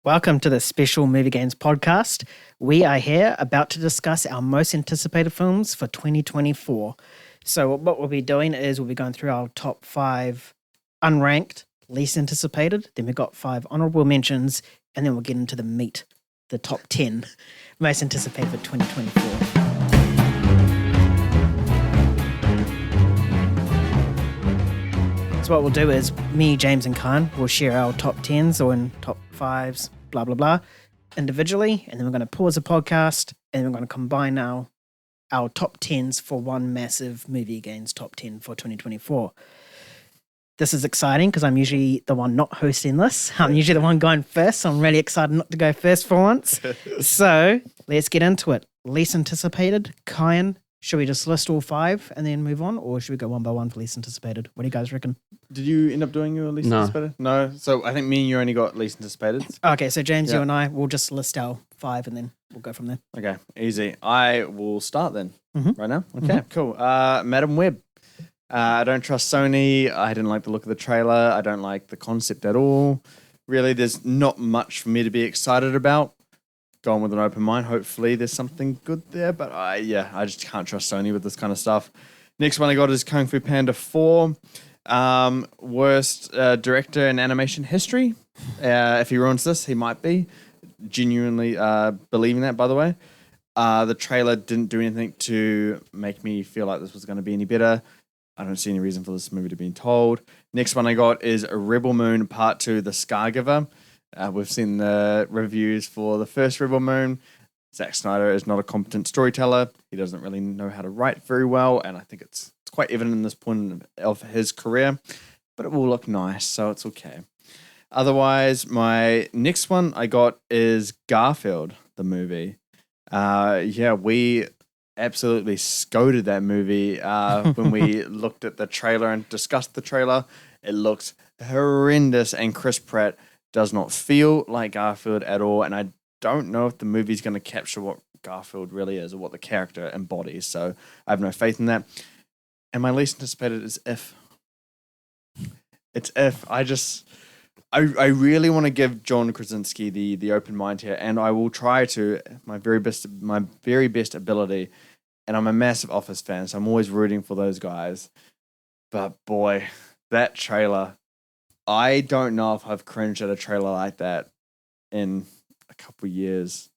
Welcome to the special MovieGainz podcast. We are here about to discuss our most anticipated films for 2024. So what we'll be doing is we'll be going through our top 5 unranked, least anticipated. Then we've got 5 honorable mentions, and then we'll get into the meat, the top 10 most anticipated for 2024. So what we'll do is me, James, and Khan will share our top 10s or in top 5s, blah, blah, blah, individually. And then we're going to pause the podcast and we're going to combine our top 10s for one massive MovieGainz top 10 for 2024. This is exciting because I'm usually the one not hosting this. I'm usually the one going first, so I'm really excited not to go first for once. So let's get into it. Least anticipated, Kyan. Should we just list all 5 and then move on, or should we go one by one for least anticipated? What do you guys reckon? Did you end up doing your least anticipated? No. So I think me and you only got least anticipated. Okay, so James, you and I will just list our 5 and then we'll go from there. Okay, easy. I will start then. Right now? Okay, Mhm. cool. Madam Web. I don't trust Sony. I didn't like the look of the trailer. I don't like the concept at all. Really, there's not much for me to be excited about. Going with an open mind. Hopefully there's something good there. But I just can't trust Sony with this kind of stuff. Next one I got is Kung Fu Panda 4. Worst director in animation history. If he ruins this, he might be. Genuinely believing that, by the way. The trailer didn't do anything to make me feel like this was going to be any better. I don't see any reason for this movie to be told. Next one I got is Rebel Moon Part 2, The Scargiver. We've seen the reviews for the first Rebel Moon. Zack Snyder is not a competent storyteller. He doesn't really know how to write very well, and I think it's quite evident in this point of his career. But it will look nice, so it's okay. Otherwise, my next one I got is Garfield, the movie. We absolutely scolded that movie when we looked at the trailer and discussed the trailer. It looks horrendous, and Chris Pratt does not feel like Garfield at all, and I don't know if the movie's going to capture what Garfield really is or what the character embodies, so I have no faith in that. And my least anticipated is If. It's If. I really want to give John Krasinski the open mind here, and I will try to my very best ability. And I'm a massive Office fan, so I'm always rooting for those guys. But boy, that trailer, I don't know if I've cringed at a trailer like that in a couple of years.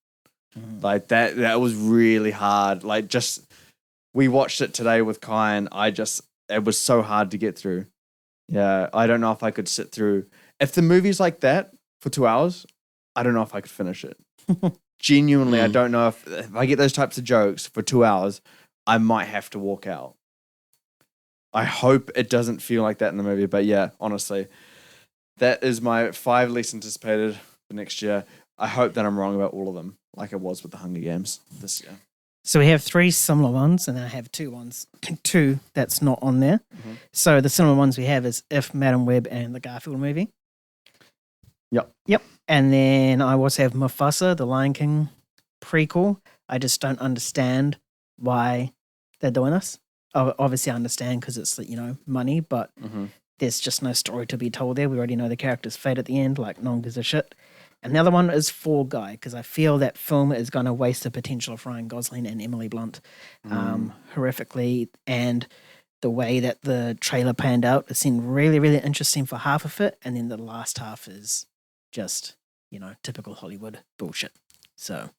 Like that was really hard. Like we watched it today with Kai, and it was so hard to get through. Yeah, I don't know if I could sit through. If the movie's like that for 2 hours, I don't know if I could finish it. Genuinely, I don't know if I get those types of jokes for 2 hours, I might have to walk out. I hope it doesn't feel like that in the movie, but yeah, honestly, that is my 5 least anticipated for next year. I hope that I'm wrong about all of them, like I was with the Hunger Games this year. So we have 3 similar ones, and then I have 2 that's not on there. Mm-hmm. So the similar ones we have is If, Madam Web, and the Garfield movie. Yep. And then I also have Mufasa, the Lion King prequel. I just don't understand why they're doing this. Obviously, I understand because it's, money, but there's just no story to be told there. We already know the character's fate at the end, like no one gives a shit. And the other one is Fall Guy, because I feel that film is going to waste the potential of Ryan Gosling and Emily Blunt horrifically. And the way that the trailer panned out, it seemed really, really interesting for half of it. And then the last half is just, typical Hollywood bullshit. So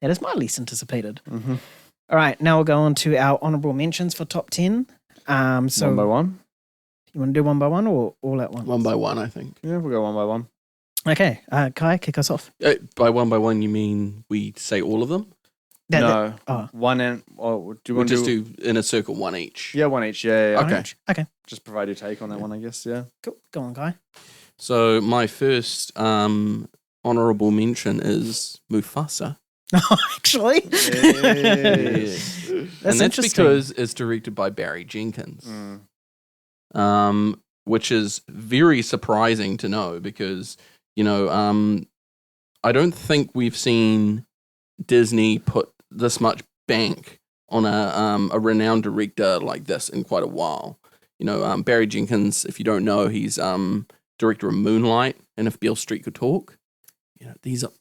that is my least anticipated. All right, now we'll go on to our honorable mentions for top 10. So One by one? You want to do one by one or all at once? One by one, I think. Yeah, we'll go one by one. Okay, Kai, kick us off. By one by one, you mean we say all of them? One and... do you want to to do in a circle, one each? Yeah, one each. Yeah. Okay. Okay. Just provide your take on that one, I guess, yeah. Cool. Go on, Kai. So my first honourable mention is Mufasa. Actually? Yes. That's and that's interesting. because it's directed by Barry Jenkins. Which is very surprising to know because, I don't think we've seen Disney put this much bank on a renowned director like this in quite a while. Barry Jenkins, if you don't know, he's director of Moonlight and If Beale Street Could Talk. these are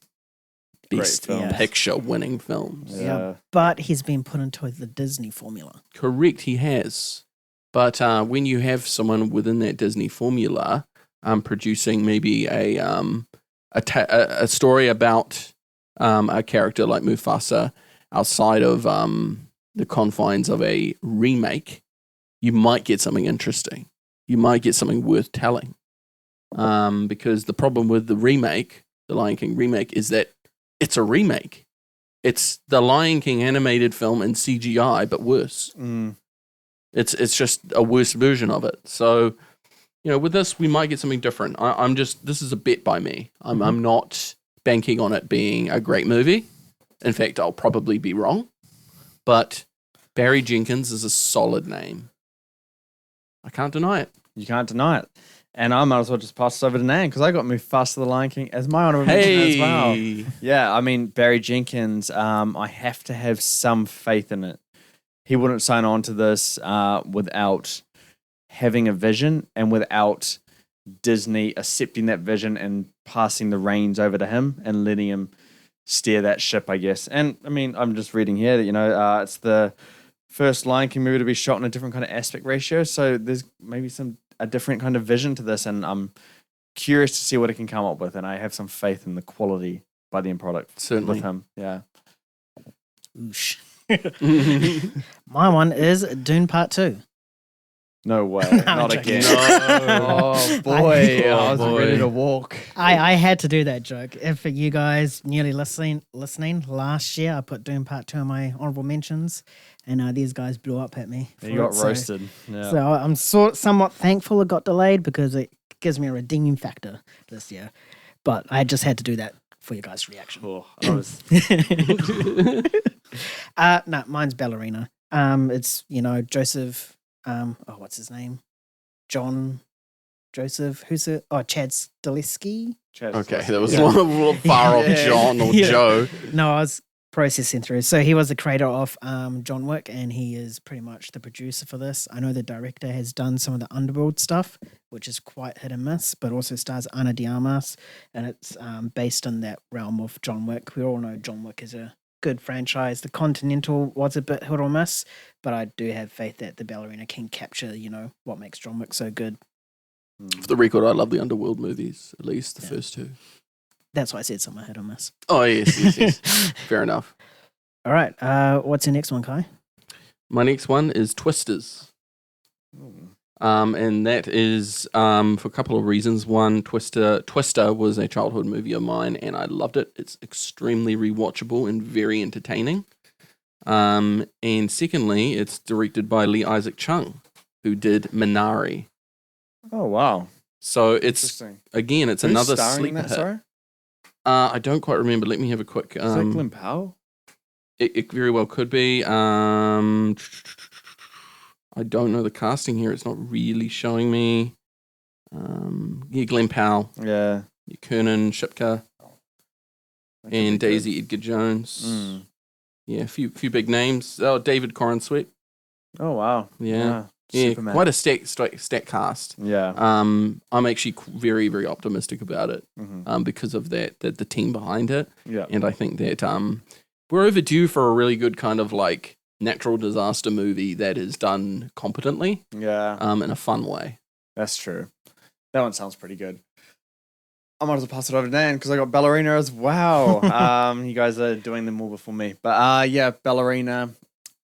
Great best films. picture winning films. Yeah. But he's been put into the Disney formula. Correct, he has. But when you have someone within that Disney formula producing maybe a story about a character like Mufasa outside of the confines of a remake, you might get something interesting. You might get something worth telling. Because the problem with the Lion King remake, is that it's a remake. It's the Lion King animated film in CGI, but worse. It's just a worse version of it. So, with this, we might get something different. This is a bet by me. I'm not banking on it being a great movie. In fact, I'll probably be wrong. But Barry Jenkins is a solid name. I can't deny it. You can't deny it. And I might as well just pass it over to Nan because I got Mufasa the Lion King as my honorable mention as well. Yeah, I mean, Barry Jenkins, I have to have some faith in it. He wouldn't sign on to this without having a vision and without Disney accepting that vision and passing the reins over to him and letting him steer that ship, I guess. And, I mean, I'm just reading here that, it's the first Lion King movie to be shot in a different kind of aspect ratio. So there's maybe a different kind of vision to this, and I'm curious to see what it can come up with, and I have some faith in the quality by the end product. Certainly. With him. Yeah. Oosh. My one is Dune Part 2. No way. Not joking. again. No. Oh boy. I was ready to walk. I had to do that joke. If you guys newly listening, last year I put Dune Part 2 in my honorable mentions, and these guys blew up at me. You got roasted. Yeah. So I'm somewhat thankful it got delayed because it gives me a redeeming factor this year. But I just had to do that for your guys' reaction. Oh, I was. No, mine's Ballerina. It's Joseph. What's his name? Joseph. Who's it? Oh, Chad Stahelski. Okay, there was one a little far off John or Joe. No, I was processing through. So he was the creator of John Wick, and he is pretty much the producer for this. I know the director has done some of the Underworld stuff, which is quite hit and miss, but also stars Ana de Armas, and it's based in that realm of John Wick. We all know John Wick is a good franchise. The Continental was a bit hit or miss, but I do have faith that the Ballerina can capture, what makes John Wick so good. For the record, I love the Underworld movies, at least the first two. That's why I said some hit or miss. Oh, yes. Fair enough. All right. What's your next one, Kai? My next one is Twisters. And that is for a couple of reasons. One, Twister was a childhood movie of mine, and I loved it. It's extremely rewatchable and very entertaining. And secondly, it's directed by Lee Isaac Chung, who did Minari. Oh, wow. So it's, again, it's another sleeper hit. Sorry? I don't quite remember. Let me have a quick... Is that Glenn Powell? It very well could be. I don't know the casting here. It's not really showing me. Glenn Powell. Yeah. Kernan Shipka. And Daisy Edgar Jones. Yeah, a few big names. Oh, David Corenswet. Oh, wow. Yeah. Yeah, Superman. quite a stacked cast. Yeah. I'm actually very, very optimistic about it because of the team behind it. Yeah. And I think that we're overdue for a really good kind of like natural disaster movie that is done competently. Yeah. In a fun way. That's true. That one sounds pretty good. I might as well pass it over to Dan because I got Ballerina as well. You guys are doing them all before me. But yeah, Ballerina.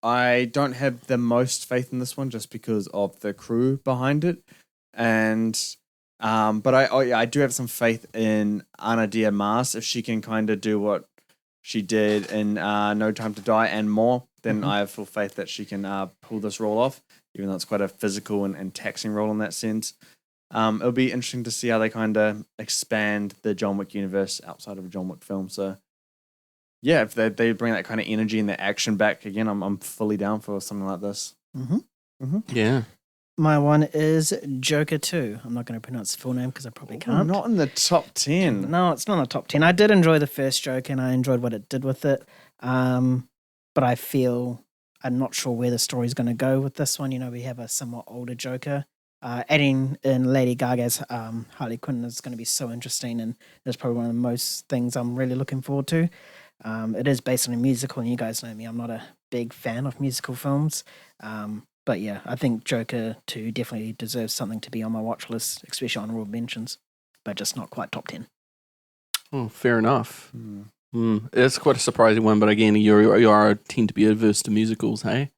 I don't have the most faith in this one just because of the crew behind it. And but I do have some faith in Ana de Armas. If she can kind of do what she did in No Time to Die and more, then I have full faith that she can pull this role off, even though it's quite a physical and taxing role in that sense. It'll be interesting to see how they kind of expand the John Wick universe outside of a John Wick film. So, yeah, if they bring that kind of energy and the action back again, I'm fully down for something like this. Yeah. My one is Joker 2. I'm not going to pronounce the full name because I probably can't. Not in the top 10. No, it's not in the top 10. I did enjoy the first Joker and I enjoyed what it did with it. But I feel I'm not sure where the story's going to go with this one. We have a somewhat older Joker Adding in Lady Gaga's Harley Quinn is going to be so interesting, and that's probably one of the most things I'm really looking forward to. It is based on a musical, and you guys know me, I'm not a big fan of musical films. But yeah, I think Joker 2 definitely deserves something to be on my watch list, especially honorable mentions, but just not quite top 10. Oh, fair enough. It's quite a surprising one, but again, you are tend to be averse to musicals, hey?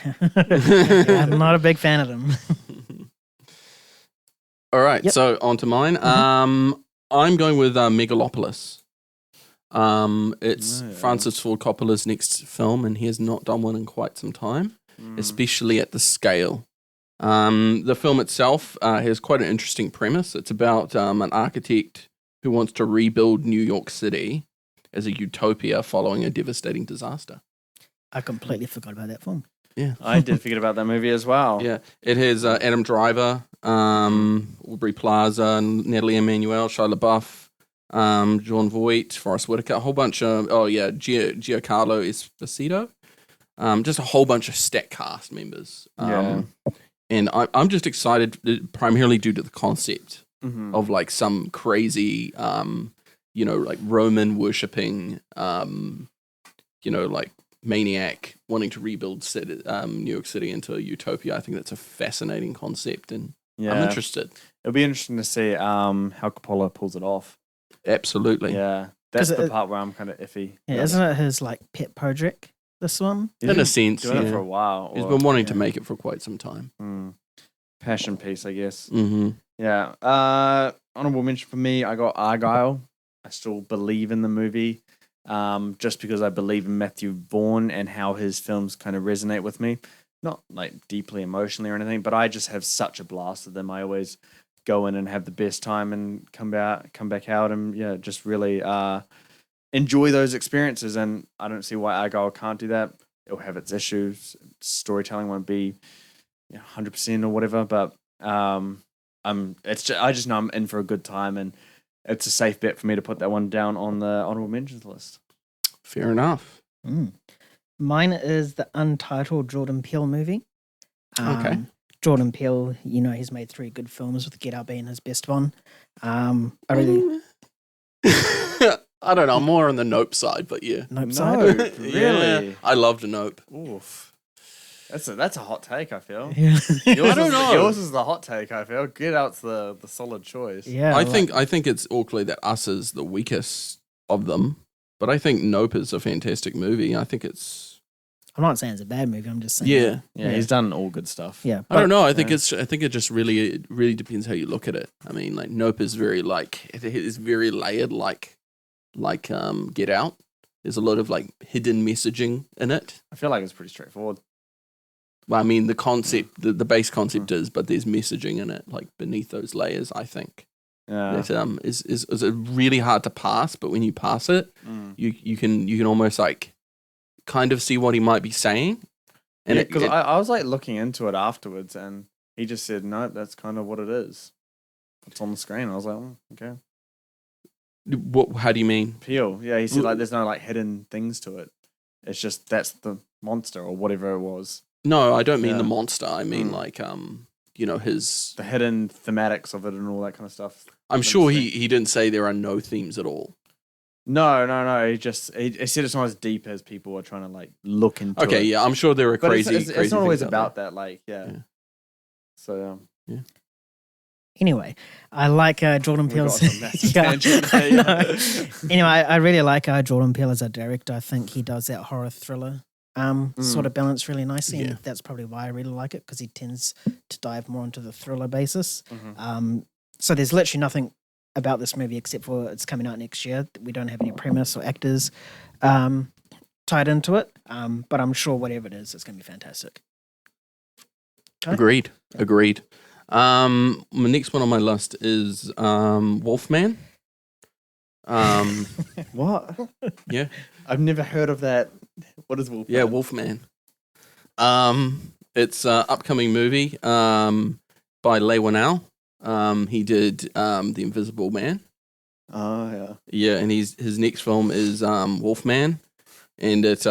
Yeah, I'm not a big fan of them. All right, so on to mine. I'm going with Megalopolis. It's Francis Ford Coppola's next film, and he has not done one in quite some time, especially at the scale. The film itself has quite an interesting premise. It's about an architect who wants to rebuild New York City as a utopia following a devastating disaster. I completely forgot about that film. Yeah, I did forget about that movie as well. Yeah, it has Adam Driver, Aubrey Plaza, Natalie Emmanuel, Shia LaBeouf, Jon Voight, Forrest Whitaker, a whole bunch of Giancarlo Esposito, just a whole bunch of stat cast members. And I'm just excited primarily due to the concept of like some crazy, like Roman worshipping, like maniac wanting to rebuild New York City into a utopia. I think that's a fascinating concept, and I'm interested. It'll be interesting to see how Coppola pulls it off. Absolutely. Yeah, that's the part where I'm kind of iffy. Yeah, isn't it his like pet project? This one, in a sense, doing it for a while. He's been wanting to make it for quite some time. Passion piece, I guess. Mm-hmm. Yeah. Honorable mention for me, I got Argyle. I still believe in the movie, just because I believe in Matthew Vaughn and how his films kind of resonate with me. Not like deeply emotionally or anything, but I just have such a blast with them. I always go in and have the best time and come back out and just really enjoy those experiences. And I don't see why Argyle can't do that. It'll have its issues. Storytelling won't be 100% or whatever, but I just know I'm in for a good time, and it's a safe bet for me to put that one down on the honorable mentions list. Fair enough. Mine is the untitled Jordan Peele movie. Okay. Jordan Peele, he's made 3 good films, with Get Out being his best one. I really... I don't know, I'm more on the Nope side, but yeah. Nope side? Really? Yeah, I loved Nope. Oof. That's a hot take, I feel. Yeah. I don't know. Yours is the hot take, I feel. Get Out's the solid choice. Yeah. I think it's awkwardly that Us is the weakest of them, but I think Nope is a fantastic movie. I think it's... I'm not saying it's a bad movie, I'm just saying... Yeah, he's done all good stuff. Yeah. I don't know. I think it just really depends how you look at it. I mean, like Nope is very it's very layered like Get Out. There's a lot of like hidden messaging in it. I feel like it's pretty straightforward. Well, I mean, the concept, the base concept is, but there's messaging in it, like beneath those layers. I think that is really hard to pass, but when you pass it, you can almost like kind of see what he might be saying. And because I was like looking into it afterwards, and he just said, "No, that's kind of what it is. It's on the screen." I was like, "Okay." How do you mean? Peele. Yeah, he said like there's no like hidden things to it. It's just that's the monster or whatever it was. No, I don't mean the monster. I mean like his the hidden thematics of it and all that kind of stuff. I'm sure he didn't say there are no themes at all. No. He said it's not as deep as people are trying to like look into. Okay, it. yeah, I'm sure there are but crazy. It's not always about that. Like, yeah. So yeah. Anyway, I like Jordan Peele's... Anyway, I really like Jordan Peele as a director. I think he does that horror thriller sort of balance really nicely, and that's probably why I really like it, because he tends to dive more into the thriller basis. So there's literally nothing about this movie except for it's coming out next year. We don't have any premise or actors tied into it, but I'm sure whatever it is, it's going to be fantastic. Okay? Agreed. My next one on my list is Wolfman. What? Yeah, I've never heard of that. What is Wolfman? Yeah, Wolfman. It's an upcoming movie by Leigh Whannell. He did The Invisible Man. Oh yeah. Yeah, and his next film is Wolfman, and it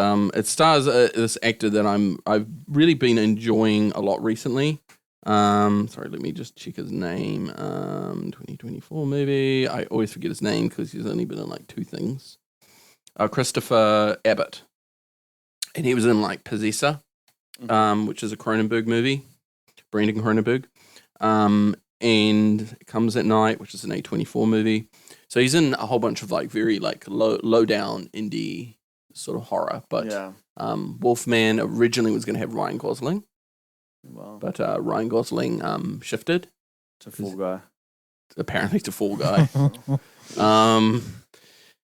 stars this actor that I've really been enjoying a lot recently. Sorry, let me just check his name. 2024 movie. I always forget his name because he's only been in like 2 things. Christopher Abbott. And he was in like Possessor, which is a Cronenberg movie. Brandon Cronenberg. And Comes at Night, which is an A24 movie. So he's in a whole bunch of like very like low down indie sort of horror. But Wolfman originally was going to have Ryan Gosling. Wow. But Ryan Gosling shifted To Fall Guy. Apparently to Fall Guy.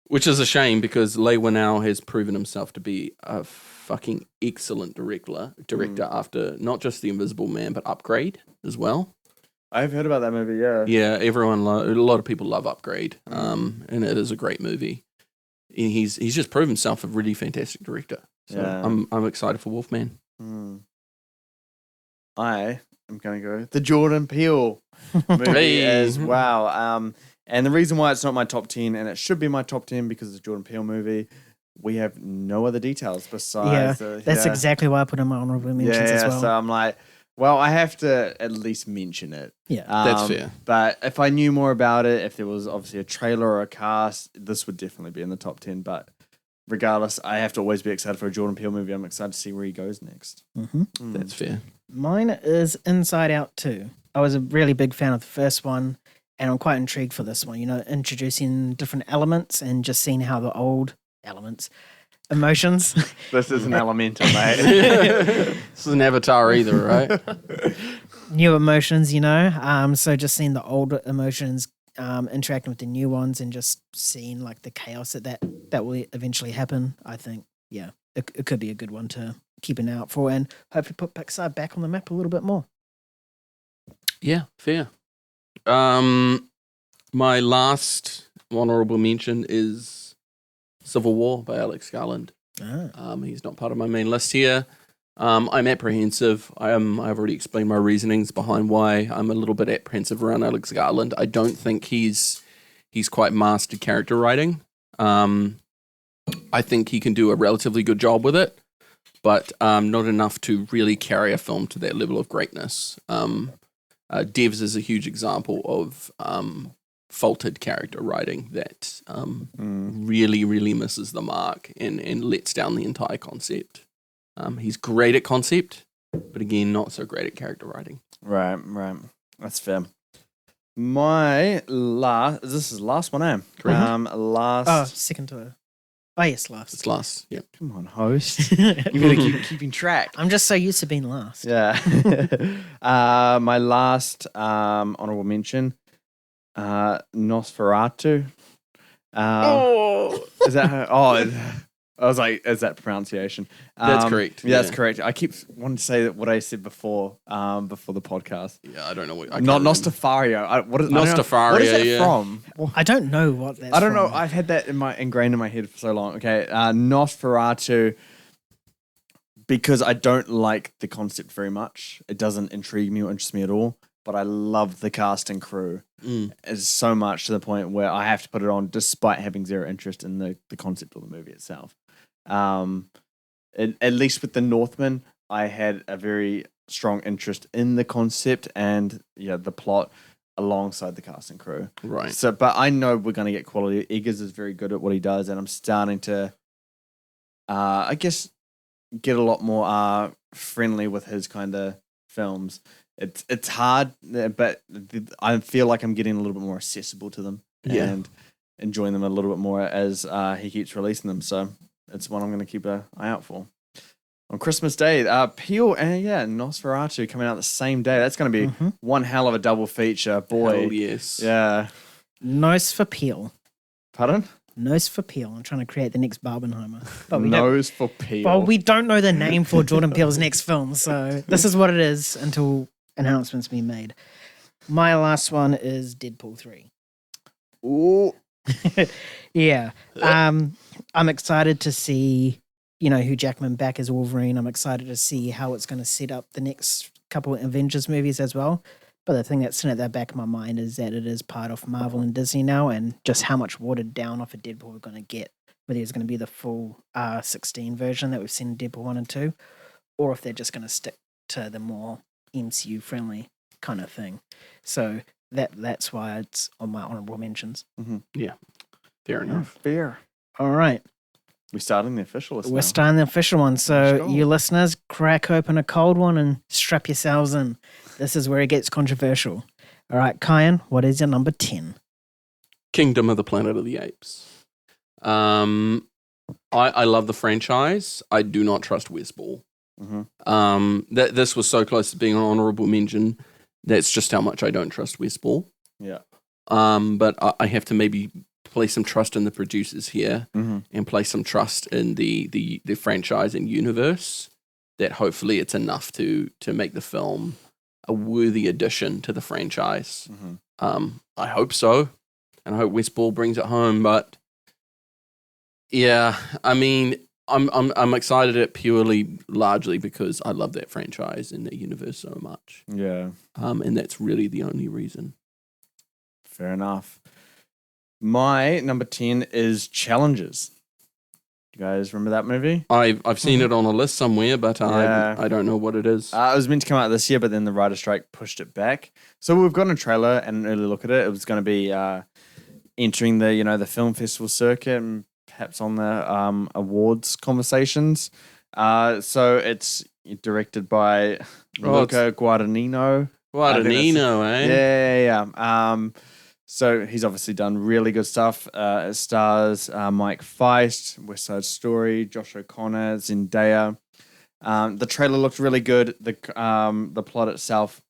Which is a shame because Leigh Whannell has proven himself to be a fucking excellent director after not just The Invisible Man, but Upgrade as well. I've heard about that movie, yeah. Yeah, a lot of people love Upgrade, and it is a great movie. And he's just proven himself a really fantastic director. So I'm excited for Wolfman. I am going to go the Jordan Peele movie as well. And the reason why it's not my top 10, and it should be my top 10 because it's a Jordan Peele movie, we have no other details besides... that's exactly why I put in my honorable mentions as well. So I'm like, well, I have to at least mention it. Yeah. That's fair. But if I knew more about it, if there was obviously a trailer or a cast, this would definitely be in the top 10. But regardless, I have to always be excited for a Jordan Peele movie. I'm excited to see where he goes next. That's fair. Mine is Inside Out 2. I was a really big fan of the first one, and I'm quite intrigued for this one. You know, introducing different elements and just seeing how the old emotions. This is an Elemental, mate. This is an Avatar either, right? New emotions, you know. So just seeing the old emotions interacting with the new ones and just seeing like the chaos that will eventually happen. I think, it could be a good one to keep an eye out for and hopefully put Pixar back on the map a little bit more. Yeah, fair. My last honorable mention is Civil War by Alex Garland. He's not part of my main list here. I'm apprehensive. I've already explained my reasonings behind why I'm a little bit apprehensive around Alex Garland. I don't think he's quite mastered character writing. I think he can do a relatively good job with it, but not enough to really carry a film to that level of greatness. Devs is a huge example of faulted character writing that really, really misses the mark and lets down the entire concept. He's great at concept, but again, not so great at character writing. Right. That's fair. My last... This is the last one, eh? Last... second to it. Oh, yes, last. It's last, yeah. Come on, host. You gotta keep keeping track. I'm just so used to being last. Yeah. My last honorable mention, Nosferatu. Is that her? I was like, is that pronunciation? That's correct. Yeah, that's correct. I keep wanting to say what I said before the podcast. Yeah, I don't know what. Not Nostafario. What is Nostafario? What is that from? I don't know what that's. I don't know. from. I've had that ingrained in my head for so long. Okay, Nosferatu. Because I don't like the concept very much. It doesn't intrigue me or interest me at all. But I love the cast and crew. It's so much to the point where I have to put it on despite having zero interest in the concept of the movie itself. At least with the Northman, I had a very strong interest in the concept and the plot alongside the cast and crew. Right. So, but I know we're going to get quality. Eggers is very good at what he does, and I'm starting to, I guess, get a lot more friendly with his kind of films. It's hard, but I feel like I'm getting a little bit more accessible to them and enjoying them a little bit more as he keeps releasing them. So it's one I'm going to keep an eye out for. On Christmas Day, Peele and Nosferatu coming out the same day. That's going to be one hell of a double feature. Boy. Hell yes. Yeah. Nose for Peele. Pardon? Nose for Peele. I'm trying to create the next Barbenheimer. But Nose for Peele. Well, we don't know the name for Jordan Peele's next film, so this is what it is until announcements being made. My last one is Deadpool 3. Ooh. Yeah. I'm excited to see, Hugh Jackman back as Wolverine. I'm excited to see how it's going to set up the next couple of Avengers movies as well. But the thing that's sitting at the back of my mind is that it is part of Marvel and Disney now, and just how much watered down of a Deadpool we're going to get. Whether it's going to be the full R16 version that we've seen in Deadpool 1 and 2, or if they're just going to stick to the more MCU friendly kind of thing. So that's why it's on my honorable mentions. Fair enough. Fair. All right. We're starting the official list We're now. starting the official one. Let's So, go. you listeners, crack open a cold one and strap yourselves in. This is where it gets controversial. All right, Kyan, what is your number 10? Kingdom of the Planet of the Apes. I love the franchise. I do not trust Westball. This was so close to being an honorable mention. That's just how much I don't trust Westball. Yeah. But I have to maybe place some trust in the producers here and place some trust in the franchise and universe that hopefully it's enough to make the film a worthy addition to the franchise. I hope so, and I hope Westball brings it home. But yeah, I mean, I'm excited at purely largely because I love that franchise and the universe so much. Yeah. And that's really the only reason. Fair enough. My number 10 is Challenges. You guys remember that movie? I've seen it on a list somewhere, but Yeah. I don't know what it is. It was meant to come out this year, but then the writer's strike pushed it back. So we've gotten a trailer and an early look at it. It was going to be entering the film festival circuit and perhaps on the awards conversations. So it's directed by Luca Guadagnino. Guadagnino, eh? Yeah. So he's obviously done really good stuff. It stars Mike Feist, West Side Story, Josh O'Connor, Zendaya. The trailer looked really good. The plot itself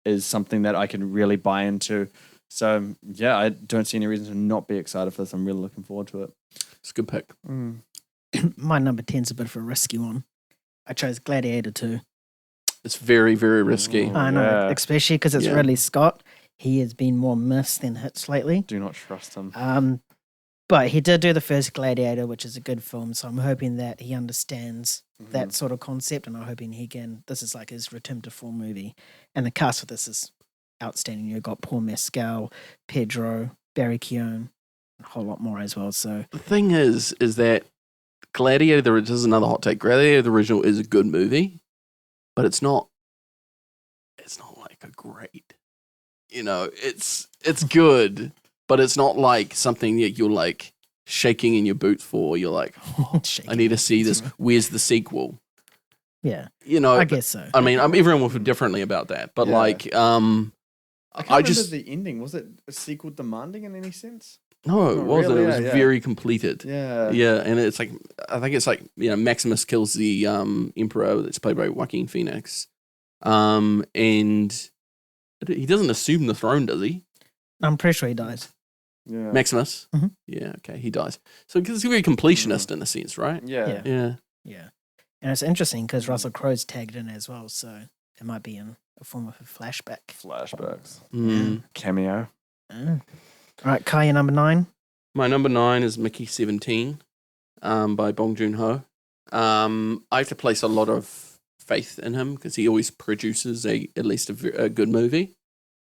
is something that I can really buy into. So yeah, I don't see any reason to not be excited for this. I'm really looking forward to it. It's a good pick. My number 10's a bit of a risky one. I chose Gladiator 2. It's very, very risky. Oh, I know, yeah. especially because it's Ridley Scott. He has been more missed than hits lately. Do not trust him. But he did do the first Gladiator, which is a good film. So I'm hoping that he understands that sort of concept, and I'm hoping this is like his return to form movie. And the cast for this is outstanding. You've got Paul Mescal, Pedro, Barry Keoghan, a whole lot more as well. So The thing is that Gladiator, this is another hot take. Gladiator, the original, is a good movie, but it's not like a great, it's good, but it's not like something that you're like shaking in your boots for. You're like, I need to see this. Where's the sequel? Yeah, I guess so. I mean, everyone will feel differently about that, but I can't remember the ending. Was it a sequel demanding in any sense? No, it wasn't. Really? It was Yeah. very completed. Yeah. Yeah, and it's like, I think it's like, Maximus kills the emperor that's played by Joaquin Phoenix. And he doesn't assume the throne, does he? I'm pretty sure he dies. Yeah. Maximus? Mhm. Yeah, okay, he dies. So he's very completionist in a sense, right? Yeah. Yeah. Yeah. And it's interesting because Russell Crowe's tagged in as well. So it might be in a form of a flashback. Flashbacks. Mm. Cameo. All right, Kai, your number 9. My number 9 is Mickey 17 by Bong Joon-ho. I have to place a lot of faith in him because he always produces at least a good movie.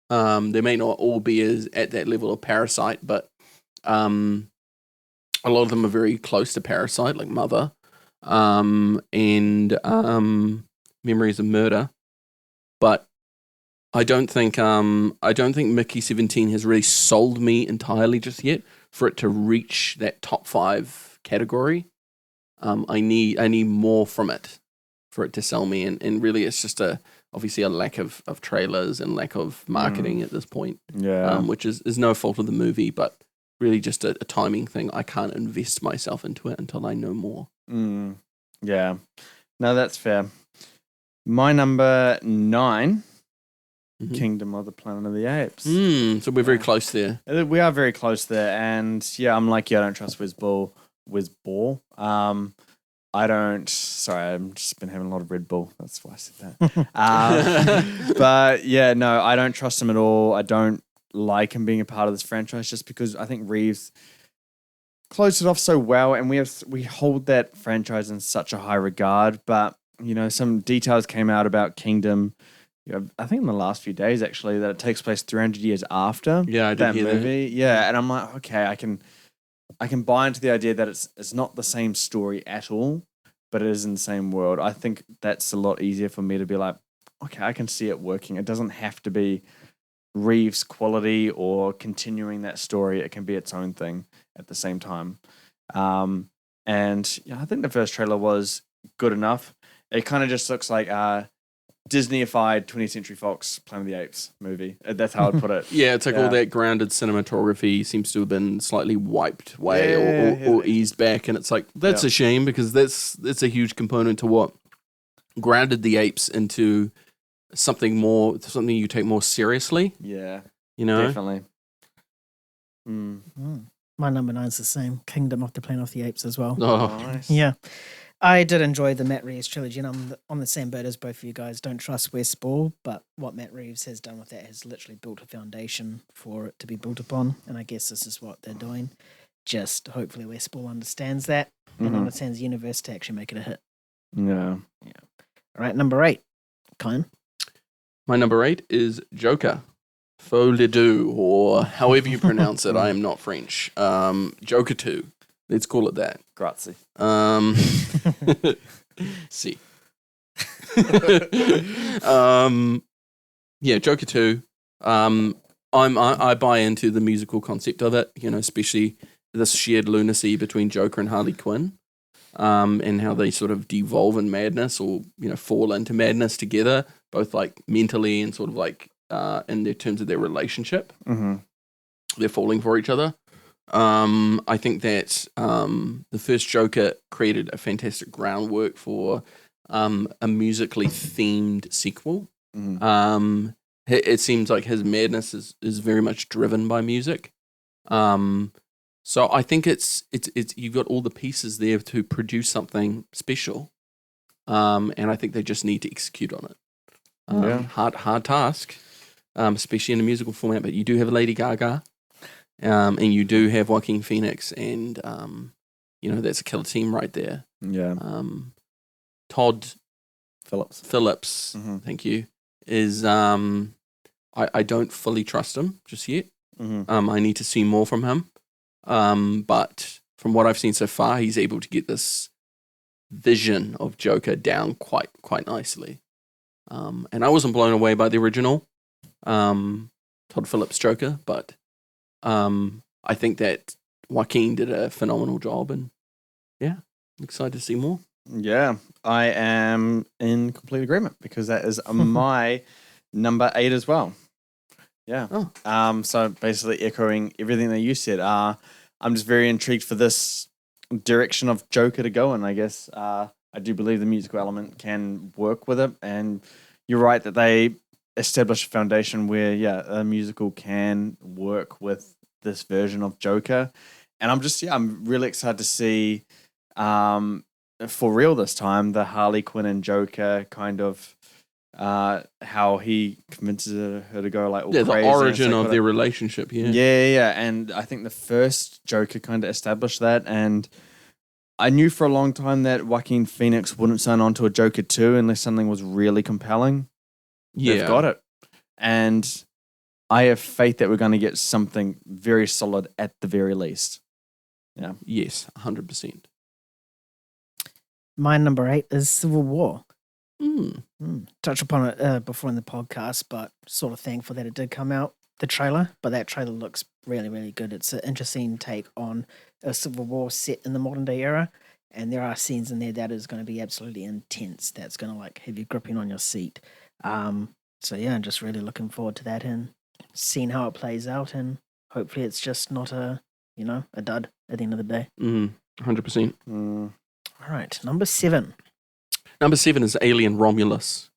They may not all be at that level of Parasite, but a lot of them are very close to Parasite, like Mother, and Memories of Murder. But I don't think Mickey 17 has really sold me entirely just yet for it to reach that top 5 category. I need more from it for it to sell me, and really it's just obviously a lack of trailers and lack of marketing at this point. Yeah. Which is no fault of the movie, but really just a timing thing. I can't invest myself into it until I know more. Yeah. No, that's fair. My number 9, Kingdom of the Planet of the Apes. So we're very close there. We are very close there, and yeah, I'm like, I don't trust Wizball. I don't. Sorry, I've just been having a lot of Red Bull. That's why I said that. But yeah, no, I don't trust him at all. I don't like him being a part of this franchise just because I think Reeves closed it off so well, and we hold that franchise in such a high regard. But some details came out about Kingdom. I think in the last few days actually that it takes place 300 years after I did that hear movie. That. Yeah, and I'm like, okay, I can buy into the idea that it's not the same story at all, but it is in the same world. I think that's a lot easier for me to be like, okay, I can see it working. It doesn't have to be Reeves' quality or continuing that story. It can be its own thing at the same time. And yeah, I think the first trailer was good enough. It kind of just looks like Disney-ified 20th Century Fox Planet of the Apes movie. That's how I'd put it. Yeah, it's like all that grounded cinematography seems to have been slightly wiped away or eased back, and it's like that's a shame because that's a huge component to what grounded the apes into something you take more seriously. Yeah, definitely. My number 9's the same. Kingdom of the Planet of the Apes as well. Oh, nice. Yeah. I did enjoy the Matt Reeves trilogy, and I'm on the same boat as both of you guys. Don't trust Wes Ball, but what Matt Reeves has done with that has literally built a foundation for it to be built upon, and I guess this is what they're doing. Just hopefully Wes Ball understands that and understands the universe to actually make it a hit. Yeah. All right, number 8. Colin? My number 8 is Joker. Faux le deux, or however you pronounce it. I am not French. Joker 2. Let's call it that. Grazie. See. Yeah, Joker 2. I buy into the musical concept of it, especially this shared lunacy between Joker and Harley Quinn, and how they sort of devolve in madness or, fall into madness together, both like mentally and sort of like in their terms of their relationship. Mm-hmm. They're falling for each other. I think that the first Joker created a fantastic groundwork for a musically themed sequel. Mm-hmm. It seems like his madness is very much driven by music. So I think it's you've got all the pieces there to produce something special. And I think they just need to execute on it. Hard task, especially in a musical format. But you do have Lady Gaga, and you do have Joaquin Phoenix, and that's a killer team right there. Yeah. Todd Phillips. Mm-hmm. Thank you. Is I don't fully trust him just yet. Mm-hmm. I need to see more from him. But from what I've seen so far, he's able to get this vision of Joker down quite nicely. And I wasn't blown away by the original Todd Phillips Joker, but I think that Joaquin did a phenomenal job, and I'm excited to see more. Yeah, I am in complete agreement because that is my number 8 as well. Yeah. Oh. So basically echoing everything that you said. I'm just very intrigued for this direction of Joker to go in, I guess. I do believe the musical element can work with it, and you're right that they establish a foundation where, a musical can work with this version of Joker. And I'm really excited to see, for real this time, the Harley Quinn and Joker kind of how he convinces her to go like all crazy. The origin of their relationship. Yeah. And I think the first Joker kind of established that, and I knew for a long time that Joaquin Phoenix wouldn't sign on to a Joker 2 unless something was really compelling. Yeah. They've got it. And I have faith that we're going to get something very solid at the very least. Yeah. Yes, 100%. My number 8 is Civil War. Mm. Touched upon it before in the podcast, but sort of thankful that it did come out, the trailer. But that trailer looks really, really good. It's an interesting take on a Civil War set in the modern day era. And there are scenes in there that is going to be absolutely intense. That's going to like have you gripping on your seat. So yeah, I'm just really looking forward to that and seeing how it plays out. And hopefully it's just not a dud at the end of the day. 100%. All right, number 7. Number 7 is Alien Romulus.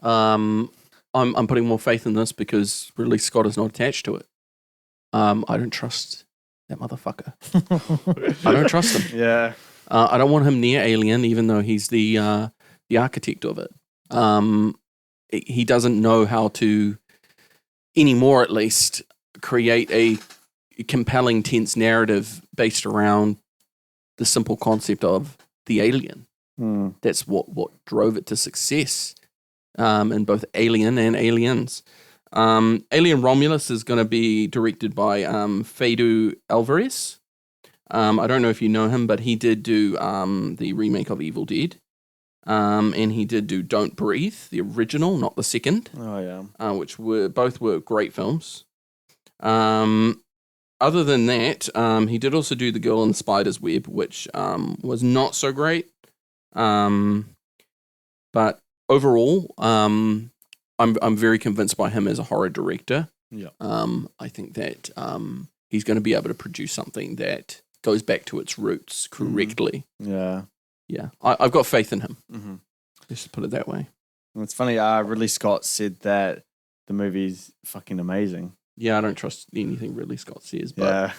I'm putting more faith in this because Ridley Scott is not attached to it. I don't trust that motherfucker. I don't trust him. Yeah. I don't want him near Alien, even though he's the architect of it. He doesn't know how to, anymore at least, create a compelling, tense narrative based around the simple concept of the alien. That's what drove it to success in both Alien and Aliens. Alien Romulus is going to be directed by Fede Alvarez. I don't know if you know him, but he did do the remake of Evil Dead. and he did do Don't Breathe, the original, not the second. Oh yeah. Which were great films. Other than that, he did also do The Girl in the Spider's Web, which was not so great. But overall, I'm very convinced by him as a horror director. Yeah. I think that he's going to be able to produce something that goes back to its roots correctly. Yeah. Yeah. I've got faith in him. Mm-hmm. Let's just put it that way. It's funny, Ridley Scott said that the movie's fucking amazing. Yeah, I don't trust anything Ridley Scott says, but Yeah.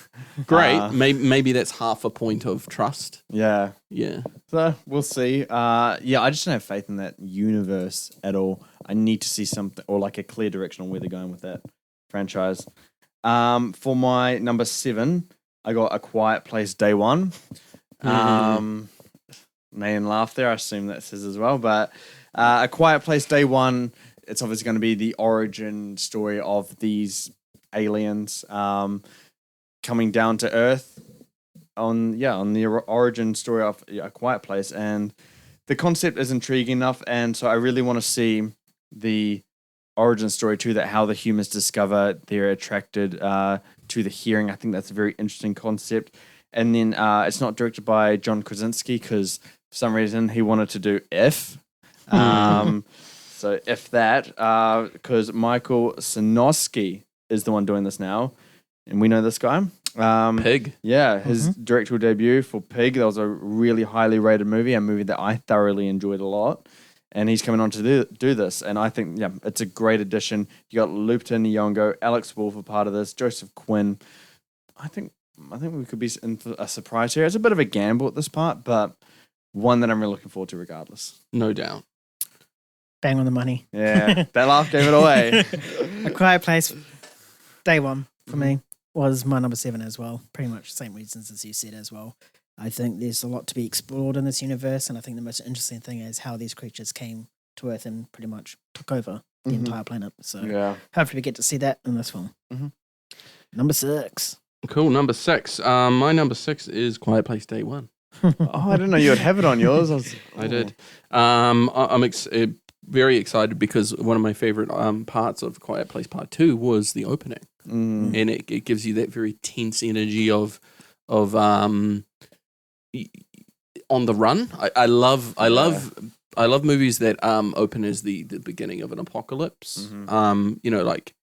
great. Maybe that's half a point of trust. Yeah. Yeah. So we'll see. Yeah, I just don't have faith in that universe at all. I need to see something or like a clear direction on where they're going with that franchise. For my number 7, I got A Quiet Place Day One. Man laugh there. I assume that says as well. But A Quiet Place Day One, it's obviously going to be the origin story of these aliens coming down to Earth on the origin story of A Quiet Place. And the concept is intriguing enough. And so I really want to see the origin story to that, how the humans discover they're attracted to the hearing. I think that's a very interesting concept. And then it's not directed by John Krasinski because for some reason he wanted to do If. So if that, because Michael Sinowski is the one doing this now, and we know this guy. Pig. Yeah, his directorial debut for Pig. That was a really highly rated movie, a movie that I thoroughly enjoyed a lot. And he's coming on to do this, and I think it's a great addition. You got Lupita Nyong'o, Alex Wolff a part of this, Joseph Quinn. I think we could be in for a surprise here. It's a bit of a gamble at this part, but one that I'm really looking forward to regardless. No doubt. Bang on the money. Yeah, that laugh gave it away. A Quiet Place Day One for me was my number 7 as well. Pretty much the same reasons as you said as well. I think there's a lot to be explored in this universe, and I think the most interesting thing is how these creatures came to Earth and pretty much took over the entire planet. So hopefully we get to see that in this film. Number 6. Cool, number 6. My number 6 is Quiet Place Day One. Oh, I didn't know you would have it on yours. I did. I'm very excited because one of my favorite parts of Quiet Place Part 2 was the opening. And it gives you that very tense energy of on the run. I love movies that open as the beginning of an apocalypse. Like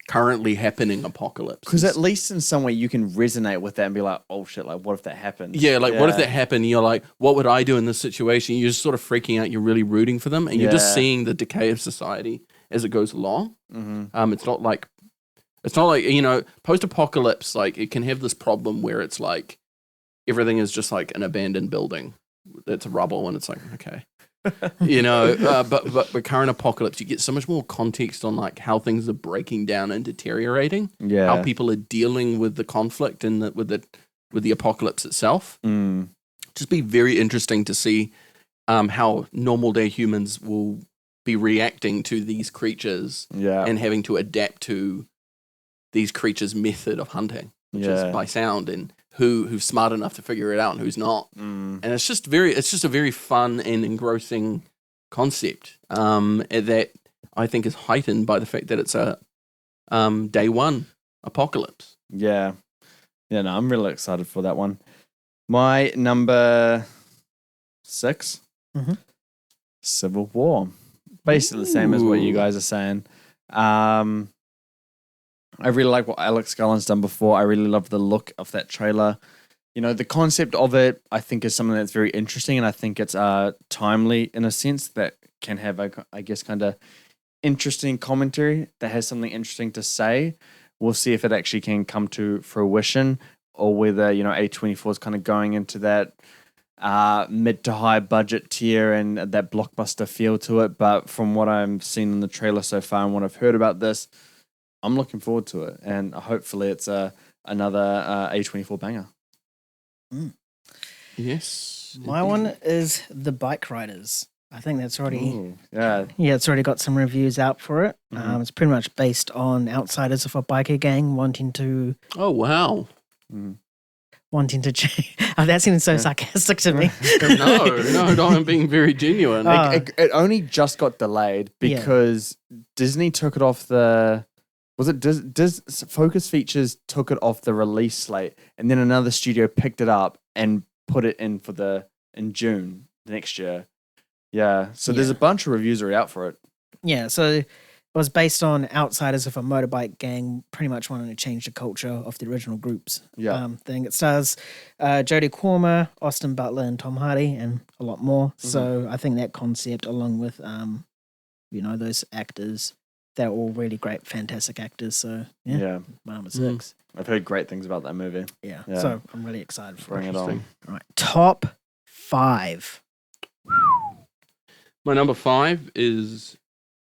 currently happening apocalypse. Because at least in some way you can resonate with that and be like, oh shit, like what if that happened? Yeah, what if that happened? You're like, what would I do in this situation? You're just sort of freaking out. You're really rooting for them, and you're just seeing the decay of society as it goes along. It's not like post-apocalypse. Like it can have this problem where it's like everything is just like an abandoned building that's rubble, and it's like okay. But current apocalypse, you get so much more context on like how things are breaking down and deteriorating. Yeah, how people are dealing with the conflict and with the apocalypse itself. Just be very interesting to see how normal day humans will be reacting to these creatures. And having to adapt to these creatures' method of hunting, which is by sound, and who's smart enough to figure it out and who's not. And it's just a very fun and engrossing concept that I think is heightened by the fact that it's a day one apocalypse. No, I'm really excited for that one. My number 6, Civil War. Basically the same as what you guys are saying. I really like what Alex Garland's done before. I really love the look of that trailer. The concept of it, I think, is something that's very interesting, and I think it's timely in a sense that can have, I guess, kind of interesting commentary that has something interesting to say. We'll see if it actually can come to fruition or whether, A24 is kind of going into that mid to high budget tier and that blockbuster feel to it. But from what I've seen in the trailer so far and what I've heard about this, I'm looking forward to it, and hopefully it's another A24 banger. Yes. My one is The Bike Riders. I think that's already... yeah, it's already got some reviews out for it. It's pretty much based on outsiders of a biker gang wanting to wanting to change. Oh, that seems so sarcastic to me. No, I'm being very genuine. It only just got delayed because Disney took it off the. Was it Focus Features took it off the release slate, and then another studio picked it up and put it in in June next year. Yeah, so there's a bunch of reviews already out for it. Yeah, so it was based on outsiders of a motorbike gang pretty much wanting to change the culture of the original group's thing. It stars Jodie Comer, Austin Butler, and Tom Hardy, and a lot more. Mm-hmm. So I think that concept, along with those actors, they're all really great, fantastic actors. So my number 6. I've heard great things about that movie. Yeah. So I'm really excited for Bring it on. All right, top 5. My number 5 is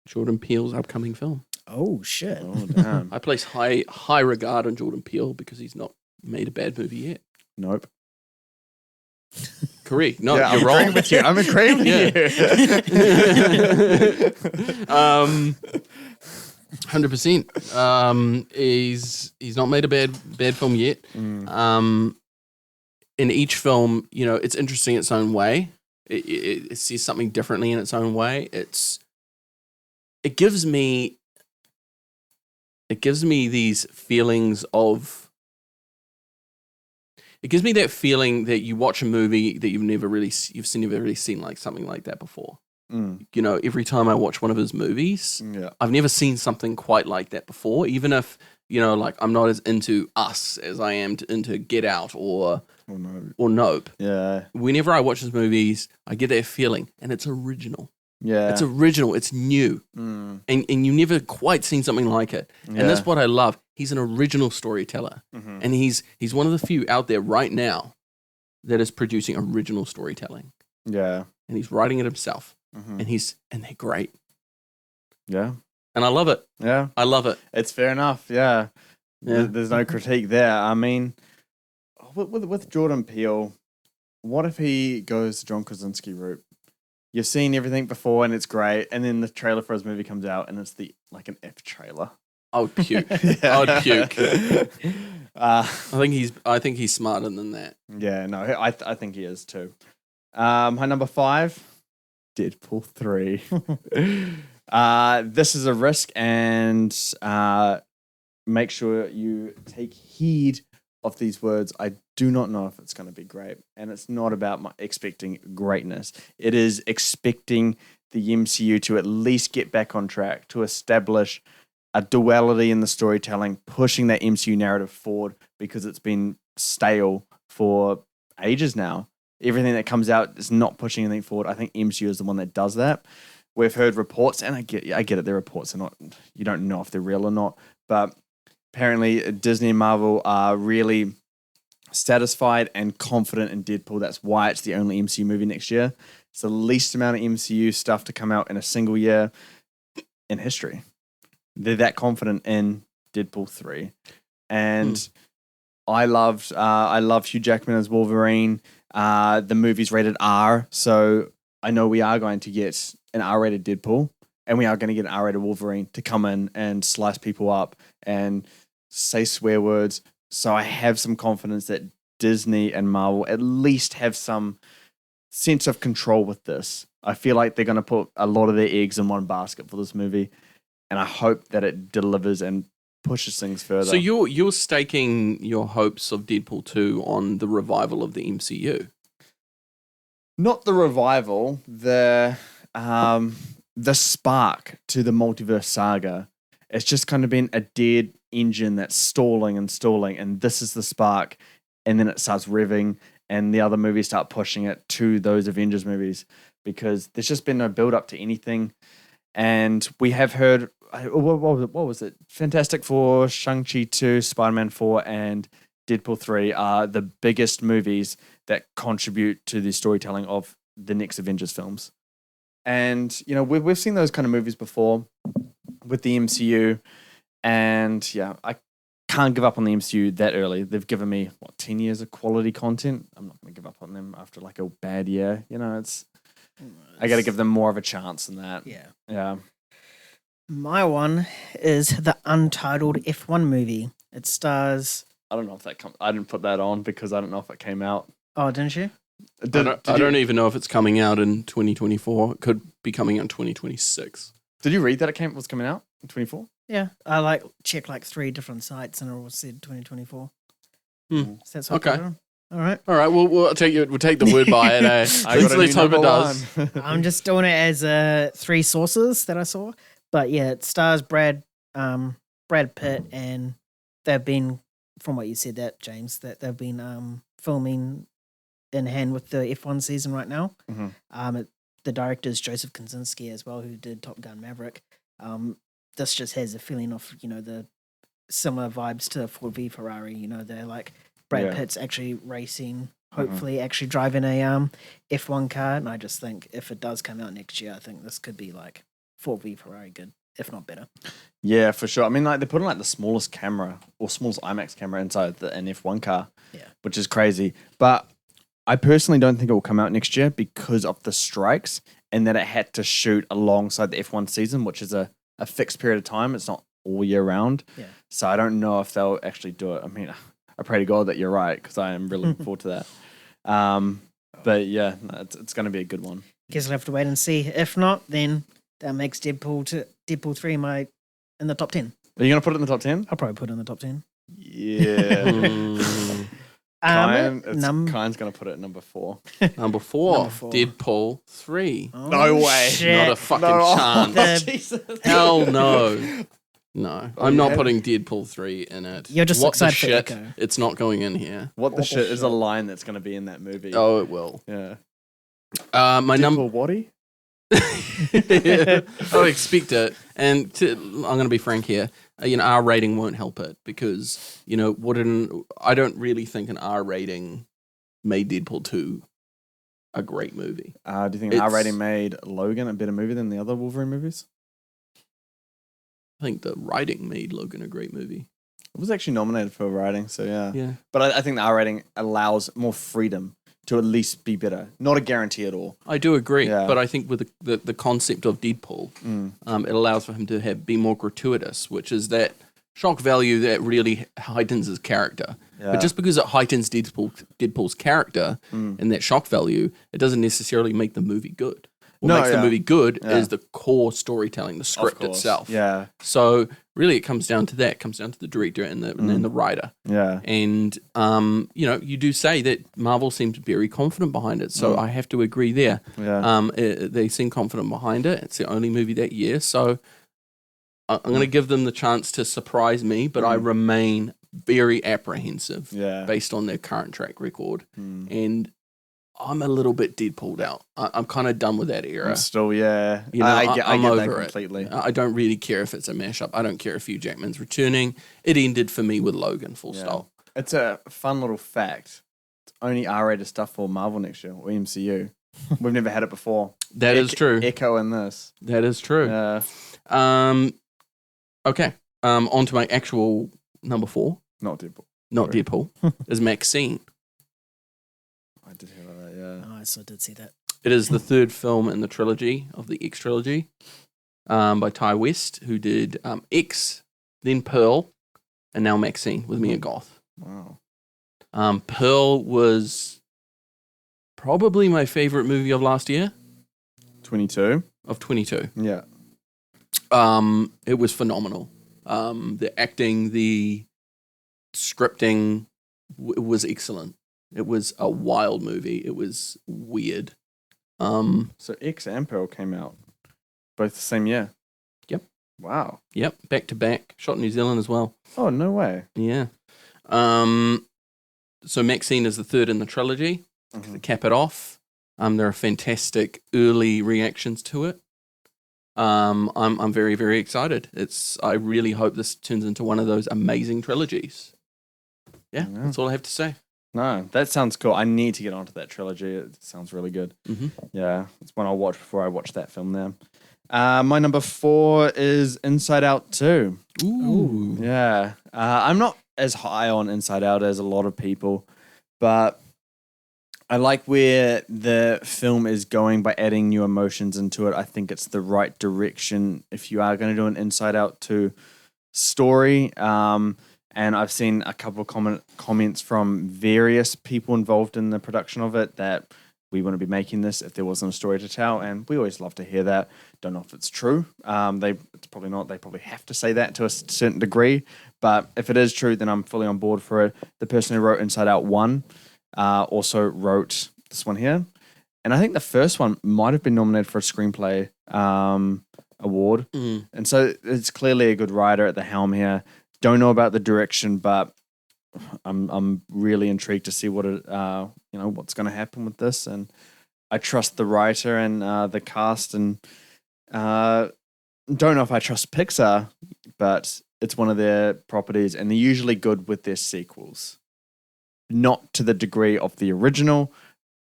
Jordan Peele's upcoming film. Oh shit! Oh damn! I place high regard on Jordan Peele because he's not made a bad movie yet. Nope. Correct. No, you're wrong. I'm agreeing with you. 100%. He's not made a bad film yet. In each film, it's interesting in its own way. It sees something differently in its own way. It gives me these feelings of. It gives me that feeling that you watch a movie that you've never really seen like something like that before. Every time I watch one of his movies, I've never seen something quite like that before. Even if I'm not as into Us as I am into Get Out or Nope. Yeah. Whenever I watch his movies, I get that feeling, and it's original. Yeah. It's original. It's new. And you never quite seen something like it. Yeah. And that's what I love. He's an original storyteller. Mm-hmm. And he's one of the few out there right now that is producing original storytelling. Yeah. And he's writing it himself. Mm-hmm. And they're great. Yeah. And I love it. Yeah. I love it. It's fair enough. Yeah. There's no critique there. I mean, with Jordan Peele, what if he goes the John Krasinski route? You've seen everything before and it's great, and then the trailer for his movie comes out and it's an F trailer. I would puke. I would puke. I think he's smarter than that. Yeah, no, I think he is too. My number 5, Deadpool 3. This is a risk, and make sure you take heed of these words. I do not know if it's going to be great, and it's not about expecting greatness. It is expecting the MCU to at least get back on track, to establish a duality in the storytelling, pushing that MCU narrative forward, because it's been stale for ages now. Everything that comes out is not pushing anything forward. I think MCU is the one that does that. We've heard reports, and I get it. Their reports are not. You don't know if they're real or not, but apparently Disney and Marvel are really satisfied and confident in Deadpool. That's why it's the only MCU movie next year. It's the least amount of MCU stuff to come out in a single year in history. They're that confident in Deadpool 3, and I loved Hugh Jackman as Wolverine. The movie's rated R, so I know we are going to get an R-rated Deadpool, and we are going to get an R-rated Wolverine to come in and slice people up and say swear words. So I have some confidence that Disney and Marvel at least have some sense of control with this. I feel like they're going to put a lot of their eggs in one basket for this movie, and I hope that it delivers and pushes things further. So you're staking your hopes of Deadpool 2 on the revival of the MCU? Not the revival, the spark to the multiverse saga. It's just kind of been a dead engine that's stalling, and this is the spark, and then it starts revving, and the other movies start pushing it to those Avengers movies, because there's just been no build up to anything. And we have heard, what was it? Fantastic Four, Shang-Chi 2, Spider-Man 4, and Deadpool 3 are the biggest movies that contribute to the storytelling of the next Avengers films. And, we've seen those kind of movies before with the MCU. And, I can't give up on the MCU that early. They've given me, 10 years of quality content? I'm not going to give up on them after a bad year. I got to give them more of a chance than that. Yeah. My one is the untitled F1 movie. It stars I don't know if that I didn't put that on because I don't know if it came out. Oh, didn't you? I don't even know if it's coming out in 2024. It could be coming out in 2026. Did you read that it was coming out in 24? Yeah, I checked 3 different sites and it all said 2024. So that's what okay. All right. We'll take the word by it. Let's hope it does. I'm just doing it as 3 sources that I saw, but yeah, it stars Brad Pitt, and they've been, from what you said, that James, that they've been filming in hand with the F1 season right now. Mm-hmm. The director is Joseph Kosinski as well, who did Top Gun Maverick. This just has a feeling of the similar vibes to Ford v Ferrari. They're like Brad Pitt's actually racing, hopefully actually driving a F1 car, and I just think if it does come out next year, I think this could be like Ford v Ferrari good, if not better. Yeah, for sure. I mean, they're putting the smallest camera or smallest IMAX camera inside an F1 car, which is crazy. But I personally don't think it will come out next year because of the strikes and that it had to shoot alongside the F1 season, which is a fixed period of time. It's not all year round. Yeah. So I don't know if they'll actually do it. I mean, I pray to God that you're right because I am really looking forward to that. But yeah, it's going to be a good one. Guess I'll have to wait and see. If not, then that makes Deadpool 3 in the top 10. Are you going to put it in the top 10? I'll probably put it in the top 10. Yeah. Kine's going to put it at number 4. Number 4, Deadpool 3. Oh, no way. Shit. Not a fucking chance. Jesus. Hell no. No, I'm not putting Deadpool 3 in it. You're just excited for shit? Echo. It's not going in here. What the shit is a line that's going to be in that movie? Oh, it will. Yeah. My number. Waddy? I expect it, and I'm going to be frank here. Our rating won't help it because I don't really think an R rating made Deadpool 2 a great movie. Do you think an R rating made Logan a better movie than the other Wolverine movies? I think the writing made Logan a great movie. It was actually nominated for writing, so yeah. Yeah. But I think the R rating allows more freedom to at least be better. Not a guarantee at all. I do agree, but I think with the concept of Deadpool, it allows for him to be more gratuitous, which is that shock value that really heightens his character. Yeah. But just because it heightens Deadpool's character and that shock value, it doesn't necessarily make the movie good. What makes the movie good is the core storytelling, the script itself. Yeah. So really, it comes down to that. It comes down to the director and the writer. Yeah. And you do say that Marvel seemed very confident behind it. So I have to agree there. Yeah. They seem confident behind it. It's the only movie that year. So I'm going to give them the chance to surprise me, but I remain very apprehensive based on their current track record. And I'm a little bit Deadpooled out. I'm kind of done with that era. I'm still, I get over that completely. I don't really care if it's a mashup. I don't care if Hugh Jackman's returning. It ended for me with Logan, full stop. It's a fun little fact. It's only R-rated stuff for Marvel next year, or MCU. We've never had it before. That is true. Echo in this. That is true. Okay. On to my actual number 4. Not Deadpool. Not Deadpool. Is Maxine. I did hear about that, yeah. Oh, I still did see that. It is the third film in the trilogy of the X trilogy by Ty West, who did X, then Pearl, and now Maxine with Mia Goth. Wow. Pearl was probably my favorite movie of last year. 22. Of 22. Yeah. It was phenomenal. The acting, the scripting was excellent. It was a wild movie. It was weird. So X and Pearl came out both the same year. Yep. Wow. Yep. Back to back. Shot in New Zealand as well. Oh, no way. Yeah. So Maxine is the third in the trilogy. To cap it off, there are fantastic early reactions to it. I'm very, very excited. I really hope this turns into one of those amazing trilogies. Yeah, that's all I have to say. No, that sounds cool. I need to get onto that trilogy. It sounds really good. Yeah, it's one I'll watch before I watch that film now. My number 4 is Inside Out 2. Ooh. Yeah. I'm not as high on Inside Out as a lot of people, but I like where the film is going by adding new emotions into it. I think it's the right direction if you are going to do an Inside Out 2 story. And I've seen a couple of comments from various people involved in the production of it that we wouldn't be making this if there wasn't a story to tell. And we always love to hear that. Don't know if it's true. It's probably not. They probably have to say that to a certain degree. But if it is true, then I'm fully on board for it. The person who wrote Inside Out 1 also wrote this one here. And I think the first one might have been nominated for a screenplay award. And so it's clearly a good writer at the helm here. Don't know about the direction, but I'm really intrigued to see what what's going to happen with this. And I trust the writer and the cast, and don't know if I trust Pixar, but it's one of their properties, and they're usually good with their sequels. Not to the degree of the original,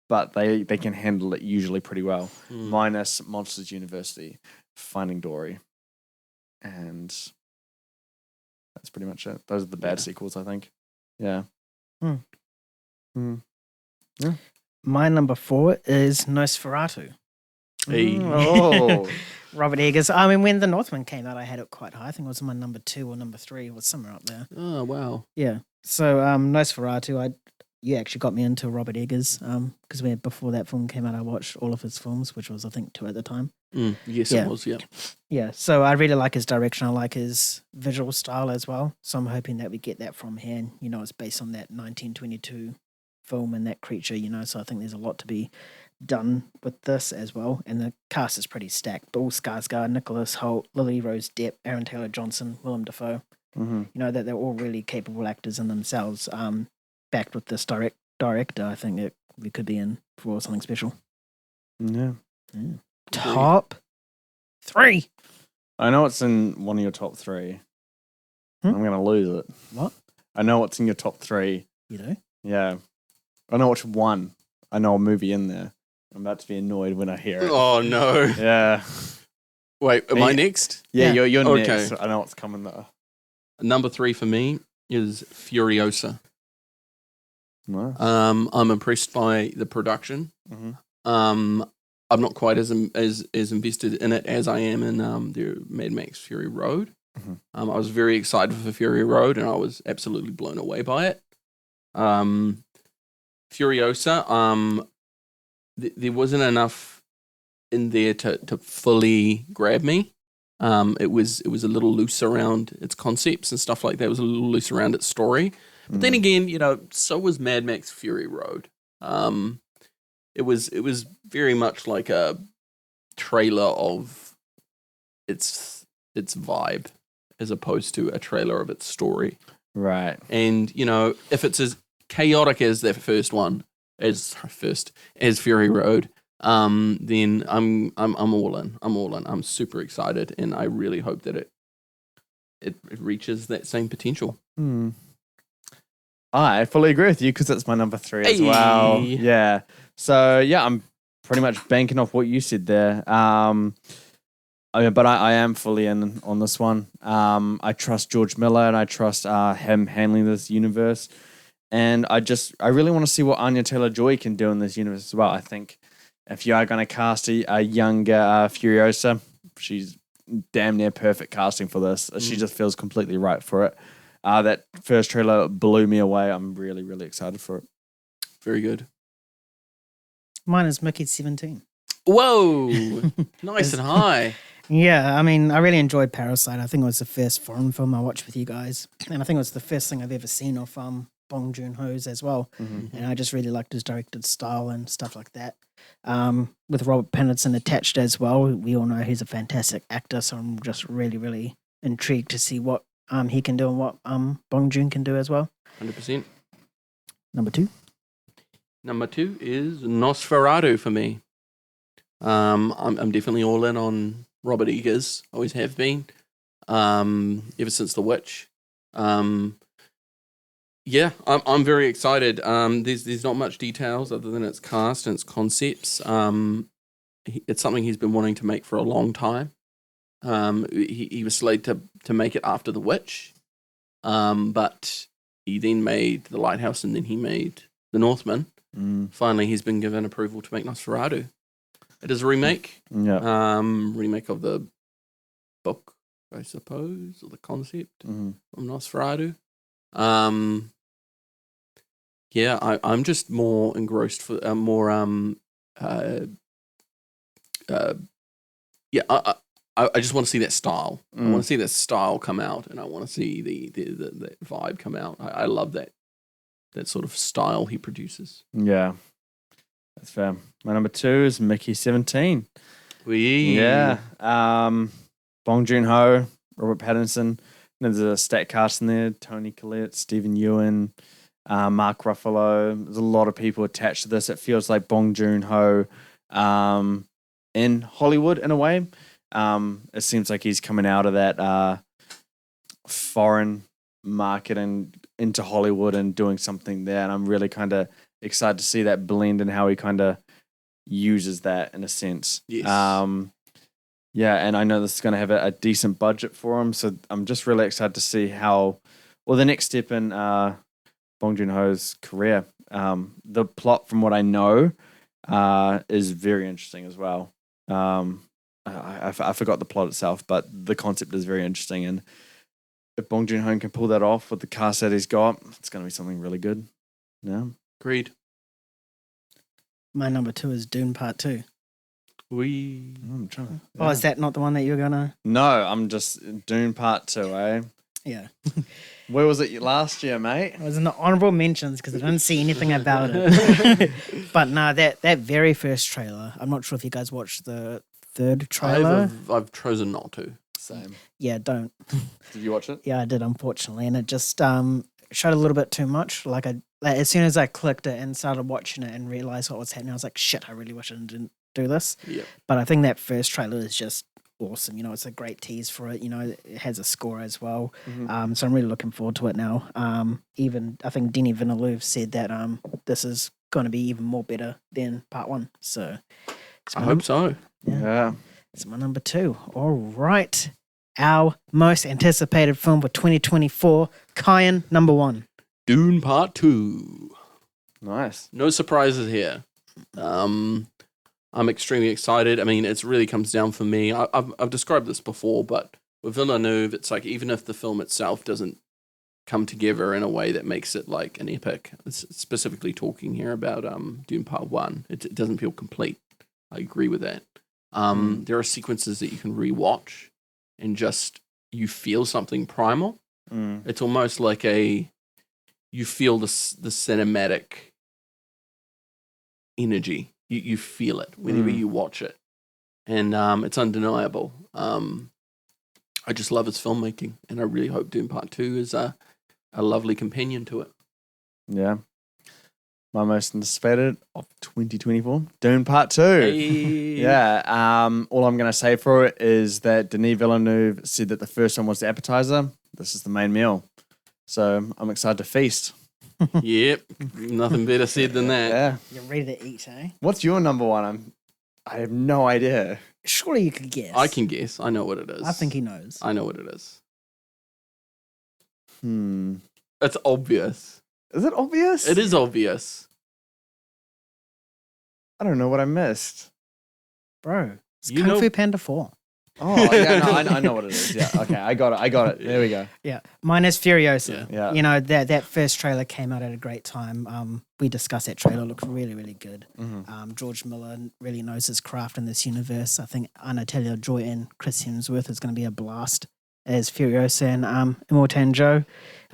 but they can handle it usually pretty well. Minus Monsters University, Finding Dory, and that's pretty much it. Those are the bad sequels, I think. Yeah. Yeah. My number 4 is Nosferatu. Hey. Oh. Robert Eggers. I mean, when The Northman came out, I had it quite high. I think it was my number 2 or number 3. It was somewhere up there. Oh, wow. Yeah. So Nosferatu, you actually got me into Robert Eggers because before that film came out, I watched all of his films, which was, I think, 2 at the time. Yes, it was, yeah. Yeah, so I really like his direction. I like his visual style as well. So I'm hoping that we get that from here. And, it's based on that 1922 film and that creature, so I think there's a lot to be done with this as well. And the cast is pretty stacked. Bill Skarsgård, Nicholas Hoult, Lily Rose Depp, Aaron Taylor-Johnson, Willem Dafoe. That they're all really capable actors in themselves. Backed with this director, I think we could be in for something special. Yeah. Top 3. I know it's in one of your top 3. I'm going to lose it. What? I know what's in your top 3. You do? Yeah. I know which one. I know a movie in there. I'm about to be annoyed when I hear it. Oh, no. Yeah. Wait, am I next? Yeah, you're Okay. next. I know what's coming there. Number 3 for me is Furiosa. Nice. I'm impressed by the production. I'm not quite as invested in it as I am in the Mad Max Fury Road. I was very excited for Fury Road, and I was absolutely blown away by it. Furiosa, there wasn't enough in there to fully grab me. It was a little loose around its concepts and stuff like that. It was a little loose around its story. But then again, so was Mad Max Fury Road. It was very much like a trailer of its vibe as opposed to a trailer of its story. Right. And, if it's as chaotic as that first one, as Fury Road, then I'm all in. I'm super excited, and I really hope that it reaches that same potential. I fully agree with you because it's my number 3 as well. Yeah. So, yeah, I'm pretty much banking off what you said there. But I am fully in on this one. I trust George Miller, and I trust him handling this universe. And I really want to see what Anya Taylor-Joy can do in this universe as well. I think if you are going to cast a younger Furiosa, she's damn near perfect casting for this. She just feels completely right for it. That first trailer blew me away. I'm really, really excited for it. Very good. Mine is Mickey 17. Whoa! Nice and high. Yeah, I mean, I really enjoyed Parasite. I think it was the first foreign film I watched with you guys. And I think it was the first thing I've ever seen of Bong Joon-ho's as well. And I just really liked his directed style and stuff like that. With Robert Pattinson attached as well, we all know he's a fantastic actor, so I'm just really, really intrigued to see what he can do and what Bong Joon can do as well. 100%. Number 2? Number 2 is Nosferatu for me. I'm definitely all in on Robert Eggers. Always have been. Ever since The Witch. Yeah, I'm very excited. There's not much details other than its cast and its concepts. It's something he's been wanting to make for a long time. He was slated to make it after The Witch, but he then made The Lighthouse, and then he made The Northman. Finally, he's been given approval to make Nosferatu. It is a remake. Remake of the book, I suppose, or the concept of Nosferatu. I'm just more engrossed for I just want to see that style. I want to see that style come out, and I want to see the vibe come out. I love that sort of style he produces. Yeah, that's fair. My number 2 is Mickey 17. Yeah. Bong Joon-ho, Robert Pattinson. There's a stat cast in there. Toni Collette, Stephen Ewan, Mark Ruffalo. There's a lot of people attached to this. It feels like Bong Joon-ho in Hollywood in a way. It seems like he's coming out of that foreign market and into Hollywood and doing something there. And I'm really kind of excited to see that blend and how he kind of uses that in a sense. Yes. And I know this is going to have a decent budget for him. So I'm just really excited to see the next step in Bong Joon-ho's career. The plot, from what I know, is very interesting as well. I forgot the plot itself, but the concept is very interesting. And if Bong Joon-ho can pull that off with the cast that he's got, it's going to be something really good. Yeah. Agreed. My number 2 is Dune Part 2. I'm trying to, Oh, is that not the one that you're going to... No, I'm just Dune Part 2, eh? Yeah. Where was it last year, mate? I was in the honorable mentions because I didn't see anything about it. But no, that very first trailer, I'm not sure if you guys watched the third trailer. I've chosen not to. Same. Yeah, don't. Did you watch it? Yeah, I did, unfortunately. And it just showed a little bit too much. Like as soon as I clicked it and started watching it and realized what was happening, I was like, shit, I really wish I didn't do this. Yep. But I think that first trailer is just awesome. You know, it's a great tease for it. You know, it has a score as well. Mm-hmm. So I'm really looking forward to it now. Even I think Denis Villeneuve said that this is going to be even more better than part 1. So I hope so. Yeah. It's my number 2. All right. Our most anticipated film for 2024, Kyan, number 1. Dune Part 2. Nice. No surprises here. I'm extremely excited. I mean, it really comes down for me. I've described this before, but with Villeneuve, it's like even if the film itself doesn't come together in a way that makes it like an epic, specifically talking here about Dune Part 1, it doesn't feel complete. I agree with that. There are sequences that you can rewatch and just you feel something primal. It's almost like you feel the cinematic energy. You feel it whenever you watch it, and it's undeniable. I just love his filmmaking, and I really hope Dune Part 2 is a lovely companion to it. Yeah. My most anticipated of 2024, Dune Part 2. Hey. Yeah. All I'm going to say for it is that Denis Villeneuve said that the first one was the appetizer. This is the main meal. So I'm excited to feast. Yep. Nothing better said than that. Yeah. You're ready to eat, eh? What's your number 1? I have no idea. Surely you could guess. I can guess. I know what it is. I think he knows. I know what it is. It's obvious. Is it obvious? It is obvious. I don't know what I missed. Bro, it's Kung Fu Panda 4. Oh, yeah, no, I know what it is. Yeah, okay, I got it. There we go. Yeah, mine is Furiosa. Yeah. You know, that first trailer came out at a great time. We discussed that trailer. It looked really, really good. George Miller really knows his craft in this universe. I think Anna Taylor-Joy and Chris Hemsworth is going to be a blast as Furiosa and Immortan Joe.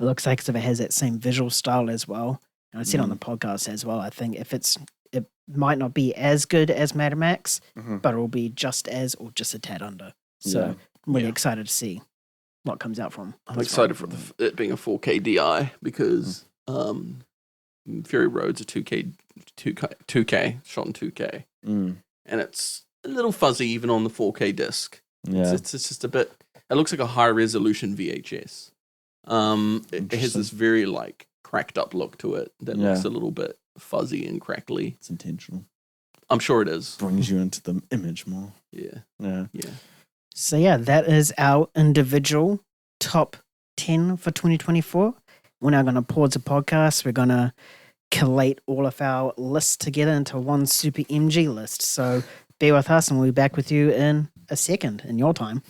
It looks like it has that same visual style as well. And I said on the podcast as well, I think it might not be as good as Mad Max, but it will be just as or just a tad under. So I'm really excited to see what comes out from. I'm excited for it being a 4K DI because Fury Road's a 2K shot in 2K, and it's a little fuzzy even on the 4K disc. Yeah, it's just a bit. It looks like a high resolution VHS. It has this very like cracked up look to it that looks a little bit fuzzy and crackly. It's intentional. I'm sure it is. Brings you into the image more. Yeah. So yeah, that is our individual top 10 for 2024. We're now going to pause the podcast. We're going to collate all of our lists together into one super MG list. So bear with us and we'll be back with you in a second in your time.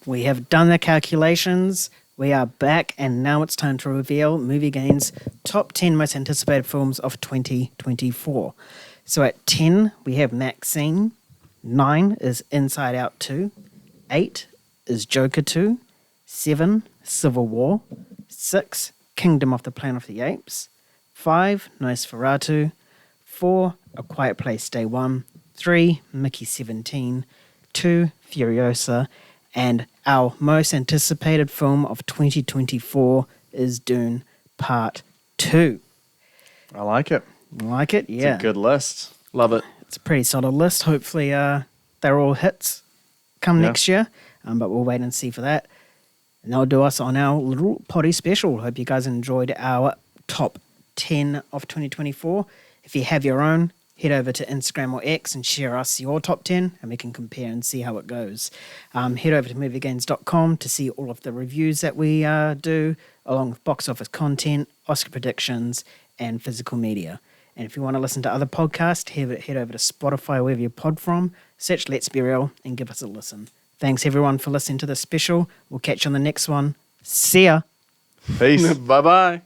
we have done the calculations. We are back, and now it's time to reveal MovieGainz' top 10 most anticipated films of 2024. So at 10, we have Maxine. 9 is Inside Out 2. 8 is Joker 2. 7, Civil War. 6, Kingdom of the Planet of the Apes. 5, Nosferatu. 4, A Quiet Place Day 1. 3, Mickey 17. 2, Furiosa. And our most anticipated film of 2024 is Dune Part 2. I like it. Like it? Yeah. It's a good list. Love it. It's a pretty solid list. Hopefully they're all hits come next year. But we'll wait and see for that. And that'll do us on our little potty special. Hope you guys enjoyed our top 10 of 2024. If you have your own, head over to Instagram or X and share us your top 10 and we can compare and see how it goes. Head over to MovieGainz.com to see all of the reviews that we do, along with box office content, Oscar predictions, and physical media. And if you want to listen to other podcasts, head over to Spotify, wherever you pod from, search Let's Be Real and give us a listen. Thanks everyone for listening to this special. We'll catch you on the next one. See ya. Peace. Bye-bye.